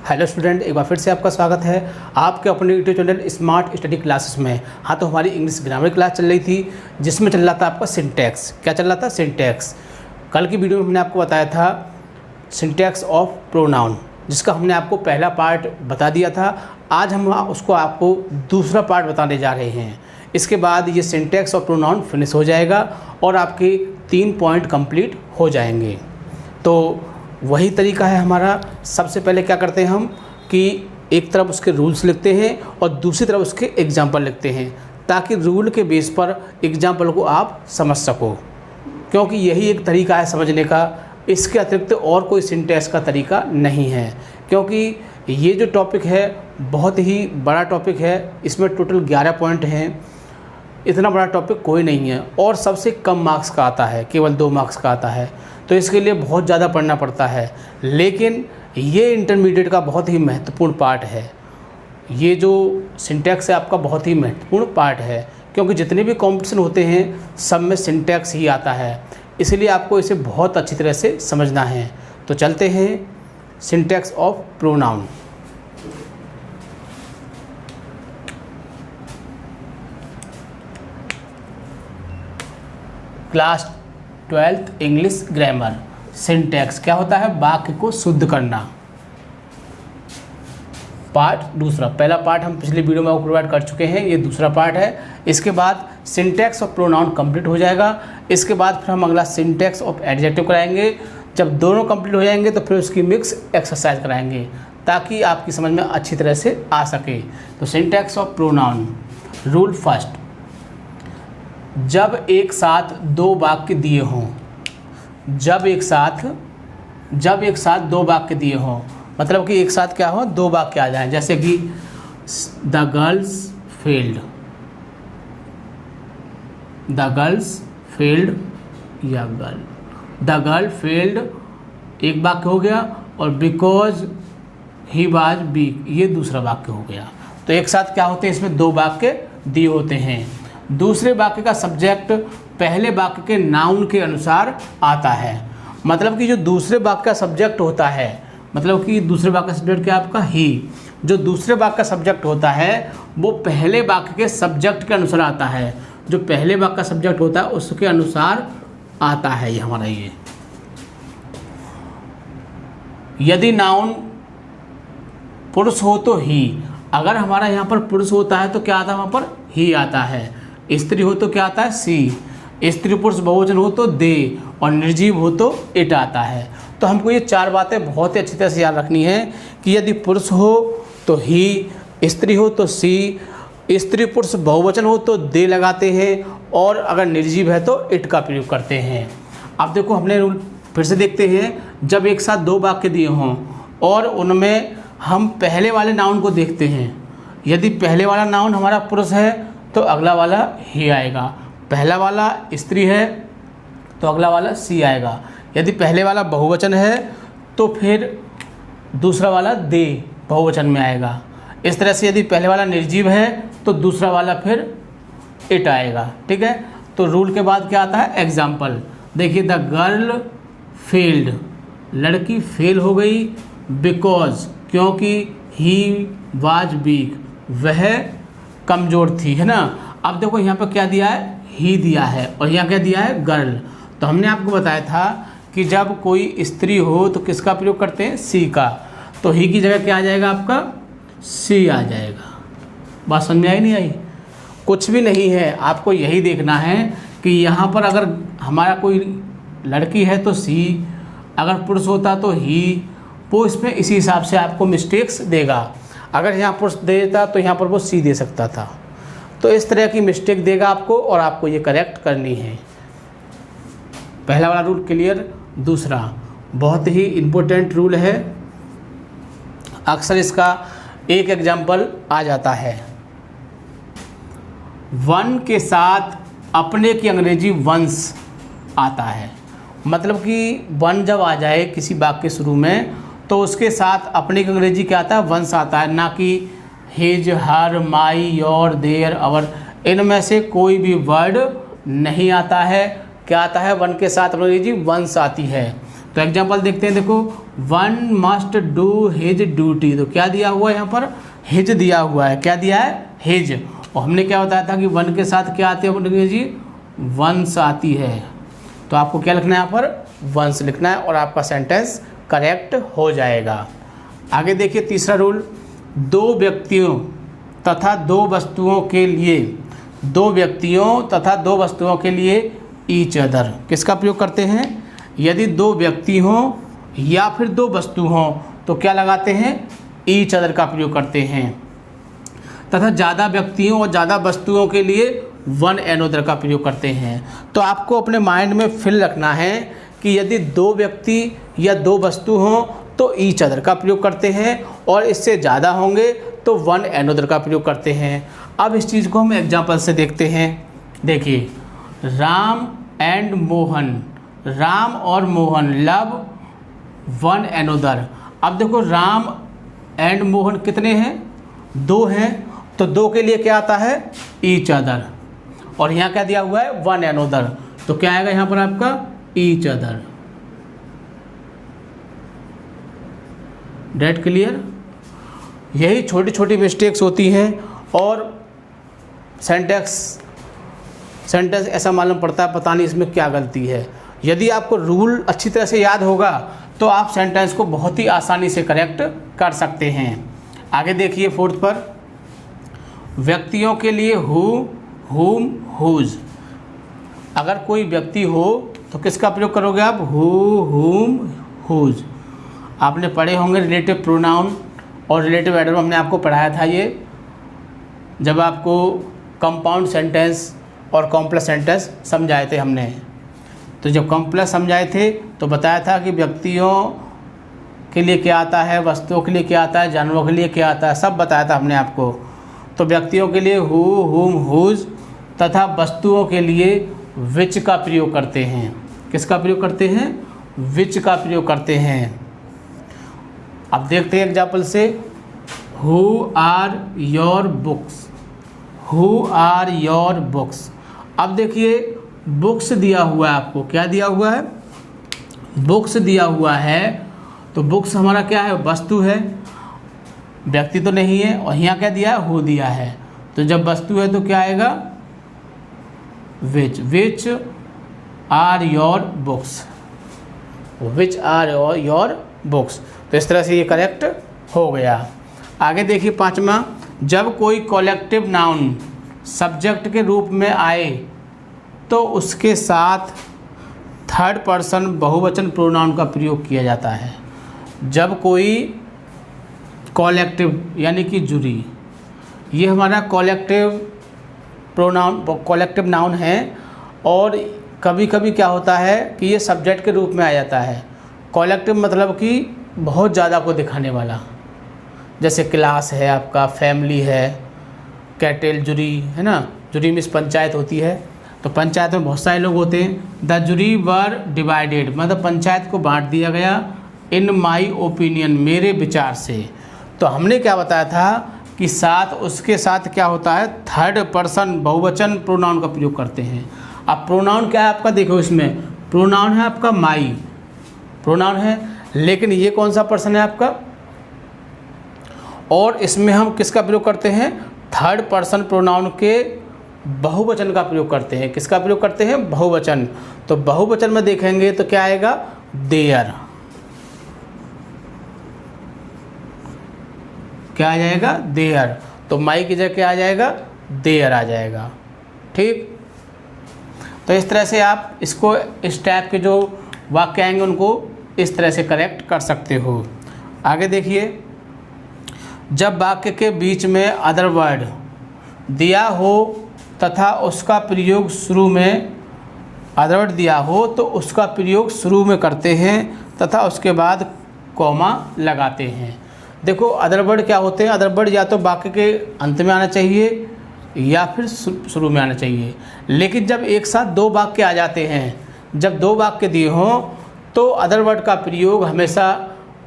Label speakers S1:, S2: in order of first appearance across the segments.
S1: Hello student, एक बार फिर से आपका स्वागत है आपके अपने YouTube channel smart study classes में। हाँ, तो हमारी इंग्लिश ग्रामर क्लास चल रही थी जिसमें चल रहा था आपका सिंटैक्स। क्या चल रहा था? सिंटैक्स। कल की वीडियो में हमने आपको बताया था सिंटैक्स ऑफ प्रोनाउन, जिसका हमने आपको पहला पार्ट बता दिया था। आज हम उसको आपको दूसरा पार्ट बताने जा रहे हैं। इसके बाद ये सिंटैक्स ऑफ प्रोनाउन फिनिश हो जाएगा और आपके 3 पॉइंट कंप्लीट हो जाएंगे। तो वही तरीका है हमारा। सबसे पहले क्या करते हैं हम कि एक तरफ उसके रूल्स लिखते हैं और दूसरी तरफ उसके एग्जाम्पल लिखते हैं, ताकि रूल के बेस पर एग्जाम्पल को आप समझ सको, क्योंकि यही एक तरीका है समझने का। इसके अतिरिक्त और कोई सिंटैक्स का तरीका नहीं है, क्योंकि ये जो टॉपिक है बहुत ही बड़ा टॉपिक है। इसमें टोटल 11 पॉइंट हैं। इतना बड़ा टॉपिक कोई नहीं है और सबसे कम मार्क्स का आता है, केवल 2 मार्क्स का आता है। तो इसके लिए बहुत ज़्यादा पढ़ना पड़ता है, लेकिन ये इंटरमीडिएट का बहुत ही महत्वपूर्ण पार्ट है। ये जो सिंटैक्स है आपका बहुत ही महत्वपूर्ण पार्ट है, क्योंकि जितने भी कॉम्पिटिशन होते हैं सब में सिंटैक्स ही आता है। इसलिए आपको इसे बहुत अच्छी तरह से समझना है। तो चलते हैं syntax of pronoun. Class 12th English grammar. Syntax क्या होता है? वाक्य को शुद्ध करना। पार्ट दूसरा। पहला पार्ट हम पिछली वीडियो में प्रोवाइड कर चुके हैं, ये दूसरा पार्ट है। इसके बाद सिंटैक्स ऑफ प्रोनाउन कंप्लीट हो जाएगा। इसके बाद फिर हम अगला सिंटैक्स ऑफ एडजेक्टिव कराएंगे। जब दोनों कंप्लीट हो जाएंगे तो फिर उसकी मिक्स एक्सरसाइज कराएंगे, ताकि आपकी समझ में अच्छी तरह से आ सके। तो syntax of pronoun. Rule first, जब एक साथ 2 वाक्य दिए हों, जब एक साथ 2 वाक्य दिए हों, मतलब कि एक साथ क्या हो, 2 वाक्य आ जाएं। जैसे कि the girls failed, the girls failed या द गर्ल फेल्ड एक वाक्य हो गया, और बिकॉज ही वाज वीक ये दूसरा वाक्य हो गया। तो एक साथ क्या होते हैं, इसमें 2 वाक्य दिए होते हैं। दूसरे वाक्य का सब्जेक्ट पहले वाक्य के नाउन के अनुसार आता है। मतलब कि जो दूसरे वाक्य का सब्जेक्ट होता है, मतलब कि दूसरे वाक्य का सब्जेक्ट क्या आपका? ही। जो दूसरे वाक्य का सब्जेक्ट होता है वो पहले वाक्य के सब्जेक्ट के अनुसार आता है। जो पहले वाक्य का सब्जेक्ट होता है उसके अनुसार आता है ये हमारा। ये यदि नाउन पुरुष हो तो ही। अगर हमारा यहाँ पर पुरुष होता है तो क्या आता है? वहाँ पर ही आता है। स्त्री हो तो क्या आता है? सी। स्त्री पुरुष बहुवचन हो तो दे, और निर्जीव हो तो इट आता है। तो हमको ये 4 बातें बहुत ही अच्छी तरह से याद रखनी है कि यदि पुरुष हो तो ही, स्त्री हो तो सी, स्त्री पुरुष बहुवचन हो तो दे लगाते हैं, और अगर निर्जीव है तो इट का प्रयोग करते हैं। अब देखो, हमने रूल फिर से देखते हैं। जब एक साथ 2 वाक्य दिए हों और उनमें हम पहले वाले नाउन को देखते हैं। यदि पहले वाला नाउन हमारा पुरुष है तो अगला वाला ही आएगा। पहला वाला स्त्री है तो अगला वाला सी आएगा। यदि पहले वाला बहुवचन है तो फिर दूसरा वाला दे बहुवचन में आएगा। इस तरह से यदि पहले वाला निर्जीव है तो दूसरा वाला फिर इट आएगा। ठीक है। तो रूल के बाद क्या आता है? एग्जाम्पल। देखिए, द गर्ल फेल्ड, लड़की फेल हो गई, बिकॉज क्योंकि ही वाज वीक, वह कमज़ोर थी, है ना। अब देखो यहाँ पर क्या दिया है? ही दिया है, और यहाँ क्या दिया है? गर्ल। तो हमने आपको बताया था कि जब कोई स्त्री हो तो किसका प्रयोग करते हैं? सी का। तो ही की जगह क्या आ जाएगा आपका? सी आ जाएगा। बात समझ में आई नहीं आई? कुछ भी नहीं है, आपको यही देखना है कि यहाँ पर अगर हमारा कोई लड़की है तो सी, अगर पुरुष होता तो ही, वो इसमें इसी हिसाब से आपको मिस्टेक्स देगा। अगर यहाँ पुरुष देता तो यहाँ पर वो सी दे सकता था। तो इस तरह की मिस्टेक देगा आपको, और आपको ये करेक्ट करनी है। पहला वाला रूल क्लियर। दूसरा बहुत ही इम्पोर्टेंट रूल है, अक्सर इसका एक एग्जाम्पल आ जाता है। वन के साथ अपने की अंग्रेजी वंस आता है। मतलब कि वन जब आ जाए किसी वाक्य के शुरू में तो उसके साथ अपने की अंग्रेजी क्या आता है? वंस आता है, ना कि his, her, my, your, their, our. इनमें से कोई भी वर्ड नहीं आता है। क्या आता है? वन के साथ अंग्रेजी वंस आती है। तो एग्जाम्पल देखते हैं, देखो, one must do his duty, तो क्या दिया हुआ है यहाँ पर, हिज दिया हुआ है। क्या दिया है, हिज। और हमने क्या बताया था कि वन के साथ क्या आती है अपने जी, वंस आती है। तो आपको क्या लिखना है यहाँ पर, वंस लिखना है और आपका सेंटेंस करेक्ट हो जाएगा। आगे देखिए तीसरा रूल, दो व्यक्तियों तथा दो वस्तुओं के लिए, दो व्यक्तियों तथा दो वस्तुओं के लिए ईच अदर किसका प्रयोग करते हैं, यदि दो व्यक्ति हों या फिर दो वस्तु हों तो क्या लगाते हैं, ईच अदर का प्रयोग करते हैं। तथा ज़्यादा व्यक्तियों और ज़्यादा वस्तुओं के लिए वन एनोदर का प्रयोग करते हैं। तो आपको अपने माइंड में फिल रखना है कि यदि दो व्यक्ति या दो वस्तु हों तो ईच अदर का प्रयोग करते हैं और इससे ज़्यादा होंगे तो वन एनोदर का प्रयोग करते हैं। अब इस चीज़ को हम एग्जाम्पल से देखते हैं। देखिए, राम एंड मोहन, राम और मोहन लव वन एनोदर। अब देखो, राम एंड मोहन कितने हैं, दो हैं, तो दो के लिए क्या आता है, ईच अदर, और यहाँ क्या दिया हुआ है, वन एनोदर, तो क्या आएगा यहाँ पर आपका ईच अदर। Date clear. यही छोटी छोटी मिस्टेक्स होती हैं और सेंटेंस ऐसा मालूम पड़ता है पता नहीं इसमें क्या गलती है। यदि आपको रूल अच्छी तरह से याद होगा तो आप सेंटेंस को बहुत ही आसानी से करेक्ट कर सकते हैं। आगे देखिए फोर्थ पर, व्यक्तियों के लिए हु, हुम, हुज। अगर कोई व्यक्ति हो तो किसका प्रयोग करोगे आप, हु, हुम, हुज। आपने पढ़े होंगे रिलेटिव प्रोनाउन और रिलेटिव एडवर्ब, हमने आपको पढ़ाया था ये जब आपको कंपाउंड सेंटेंस और कॉम्प्लेक्स सेंटेंस समझाए थे हमने। तो जब कॉम्प्लेक्स समझाए थे तो बताया था कि व्यक्तियों के लिए क्या आता है, वस्तुओं के लिए क्या आता है, जानवरों के लिए क्या आता है, सब बताया था हमने आपको। तो व्यक्तियों के लिए हु, हुम, हुज तथा वस्तुओं के लिए विच का प्रयोग करते हैं। किसका प्रयोग करते हैं, विच का प्रयोग करते हैं। अब देखते हैं एग्जाम्पल से, who are your books, who are your books. अब देखिए बुक्स दिया हुआ है आपको, क्या दिया हुआ है, बुक्स दिया हुआ है, तो बुक्स हमारा क्या है, वस्तु है, व्यक्ति तो नहीं है, और यहाँ क्या दिया है, हु दिया है। तो जब वस्तु है तो क्या आएगा, which, which are your books, which are your books. तो इस तरह से ये करेक्ट हो गया। आगे देखिए पांचवा, जब कोई कॉलेक्टिव नाउन सब्जेक्ट के रूप में आए तो उसके साथ थर्ड पर्सन बहुवचन प्रोनाउन का प्रयोग किया जाता है। जब कोई कॉलेक्टिव यानी कि जूरी, ये हमारा कॉलेक्टिव प्रोनाउन, कॉलेक्टिव नाउन है, और कभी कभी क्या होता है कि ये सब्जेक्ट के रूप में आ जाता है। कॉलेक्टिव मतलब कि बहुत ज़्यादा को दिखाने वाला, जैसे क्लास है आपका, फैमिली है, कैटल, जूरी है ना, जूरी में पंचायत होती है, तो पंचायत में बहुत सारे लोग होते हैं। द जूरी वर डिवाइडेड, मतलब पंचायत को बांट दिया गया, इन माई ओपिनियन, मेरे विचार से। तो हमने क्या बताया था कि साथ, उसके साथ क्या होता है, थर्ड पर्सन बहुवचन प्रोनाउन का प्रयोग करते हैं। अब प्रोनाउन क्या है आपका, देखो इसमें प्रोनाउन है आपका माई, प्रोनाउन है, लेकिन ये कौन सा पर्सन है आपका, और इसमें हम किसका प्रयोग करते हैं, थर्ड पर्सन प्रोनाउन के बहुवचन का प्रयोग करते हैं। किसका प्रयोग करते हैं, बहुवचन। तो बहुवचन में देखेंगे तो क्या आएगा, देयर, क्या आ जाएगा, देयर। तो माई की जगह क्या आ जाएगा, देयर आ जाएगा। ठीक, तो इस तरह से आप इसको, इस टाइप के जो वाक्य आएंगे उनको इस तरह से करेक्ट कर सकते हो। आगे देखिए, जब वाक्य के बीच में अदर वर्ड दिया हो तथा उसका प्रयोग शुरू में, अदर वर्ड दिया हो तो उसका प्रयोग शुरू में करते हैं तथा उसके बाद कॉमा लगाते हैं। देखो अदर वर्ड क्या होते हैं, अदर वर्ड या तो वाक्य के अंत में आना चाहिए या फिर शुरू में आना चाहिए। लेकिन जब एक साथ दो वाक्य आ जाते हैं, जब दो वाक्य दिए हों तो अदर वर्ड का प्रयोग हमेशा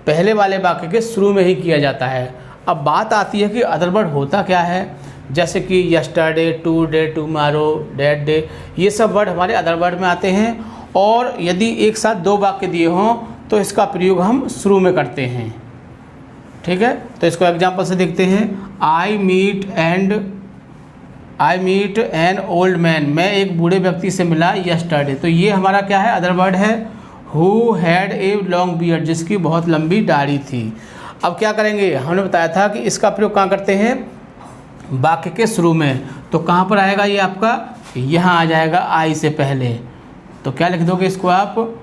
S1: पहले वाले वाक्य के शुरू में ही किया जाता है। अब बात आती है कि अदर वर्ड होता क्या है, जैसे कि yesterday, today, tomorrow, that day, ये सब वर्ड हमारे अदर वर्ड में आते हैं। और यदि एक साथ दो वाक्य दिए हों तो इसका प्रयोग हम शुरू में करते हैं। ठीक है, तो इसको एग्जाम्पल से देखते हैं। I meet an old man, मैं एक बूढ़े व्यक्ति से मिला यस्टरडे। तो ये हमारा क्या है, अदर वर्ड है। Who had a long beard, जिसकी बहुत लंबी दाढ़ी थी। अब क्या करेंगे, हमने बताया था कि इसका प्रयोग कहाँ करते हैं, वाक्य के शुरू में। तो कहाँ पर आएगा ये आपका, यहाँ आ जाएगा आई से पहले। तो क्या लिख दोगे इसको आप,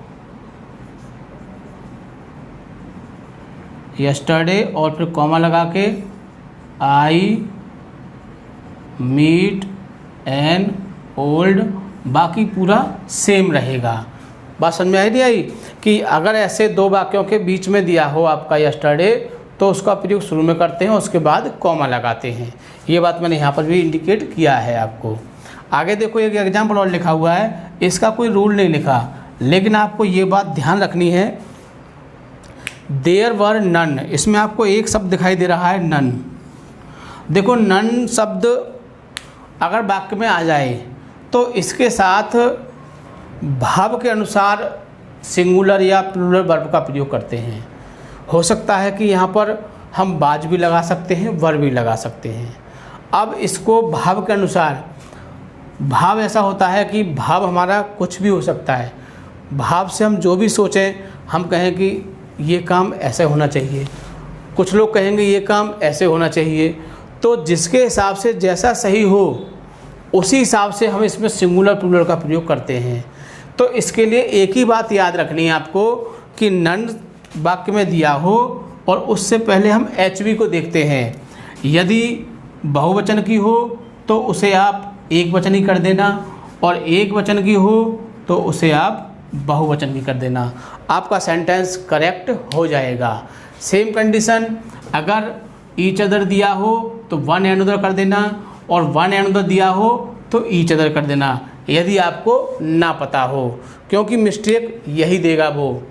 S1: यस्टरडे और फिर कॉमा लगा के आई मीट एन ओल्ड, बाकी पूरा सेम रहेगा। बात समझ में आई नहीं आई, कि अगर ऐसे दो वाक्यों के बीच में दिया हो आपका यस्टरडे, तो उसका प्रयोग शुरू में करते हैं, उसके बाद कॉमा लगाते हैं। ये बात मैंने यहाँ पर भी इंडिकेट किया है आपको। आगे देखो एक एग्जाम्पल और लिखा हुआ है, इसका कोई रूल नहीं लिखा, लेकिन आपको ये बात ध्यान रखनी है। देयर वर नन, इसमें आपको एक शब्द दिखाई दे रहा है नन। देखो नन शब्द अगर वाक्य में आ जाए तो इसके साथ भाव के अनुसार सिंगुलर या प्लूरल वर्ब का प्रयोग करते हैं। हो सकता है कि यहाँ पर हम बाज भी लगा सकते हैं, वर भी लगा सकते हैं। अब इसको भाव के अनुसार, भाव ऐसा होता है कि भाव हमारा कुछ भी हो सकता है। भाव से हम जो भी सोचें, हम कहें कि ये काम ऐसे होना चाहिए, कुछ लोग कहेंगे ये काम ऐसे होना चाहिए। तो जिसके हिसाब से जैसा सही हो उसी हिसाब से हम इसमें सिंगुलर प्लूरल का प्रयोग करते हैं। तो इसके लिए एक ही बात याद रखनी है आपको कि नन वाक्य में दिया हो और उससे पहले हम एचवी को देखते हैं। यदि बहुवचन की हो तो उसे आप एक वचन ही कर देना, और एक वचन की हो तो उसे आप बहुवचन भी कर देना, आपका सेंटेंस करेक्ट हो जाएगा। सेम कंडीशन, अगर ईच अदर दिया हो तो वन एंड अदर कर देना, और वन एंड अदर दिया हो तो ईच अदर कर देना, यदि आपको ना पता हो, क्योंकि मिस्टेक यही देगा। वो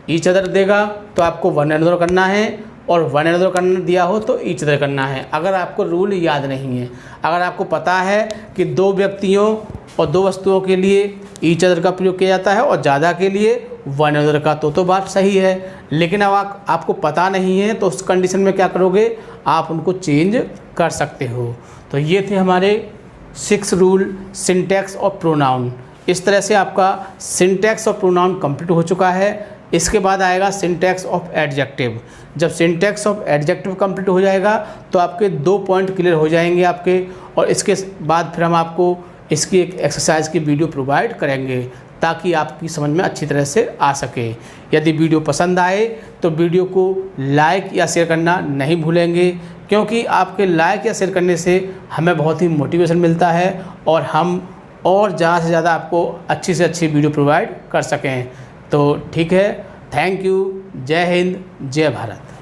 S1: ईच अदर देगा तो आपको वन एंड अदर करना है, और वन एंड अदर करना दिया हो तो ईच अदर करना है। अगर आपको रूल याद नहीं है, अगर आपको पता है कि दो व्यक्तियों और दो वस्तुओं के लिए ईच अदर का प्रयोग किया जाता है और ज़्यादा के लिए वन अदर का, तो बात सही है। लेकिन अब आपको पता नहीं है, तो उस कंडीशन में क्या करोगे, आप उनको चेंज कर सकते हो। तो ये थे हमारे 6 रूल सिंटैक्स और प्रोनाउन। इस तरह से आपका सिंटैक्स और प्रोनाउन कंप्लीट हो चुका है। इसके बाद आएगा सिंटैक्स ऑफ एडजेक्टिव। जब सिंटैक्स ऑफ एडजेक्टिव कंप्लीट हो जाएगा तो आपके 2 पॉइंट क्लियर हो जाएंगे आपके, और इसके बाद फिर हम आपको इसकी एक एक्सरसाइज की वीडियो प्रोवाइड करेंगे ताकि आपकी समझ में अच्छी तरह से आ सके। यदि वीडियो पसंद आए तो वीडियो को लाइक या शेयर करना नहीं भूलेंगे, क्योंकि आपके लाइक या शेयर करने से हमें बहुत ही मोटिवेशन मिलता है और हम और ज़्यादा से ज़्यादा आपको अच्छी से अच्छी वीडियो प्रोवाइड कर सकें। तो ठीक है, थैंक यू, जय हिंद, जय भारत।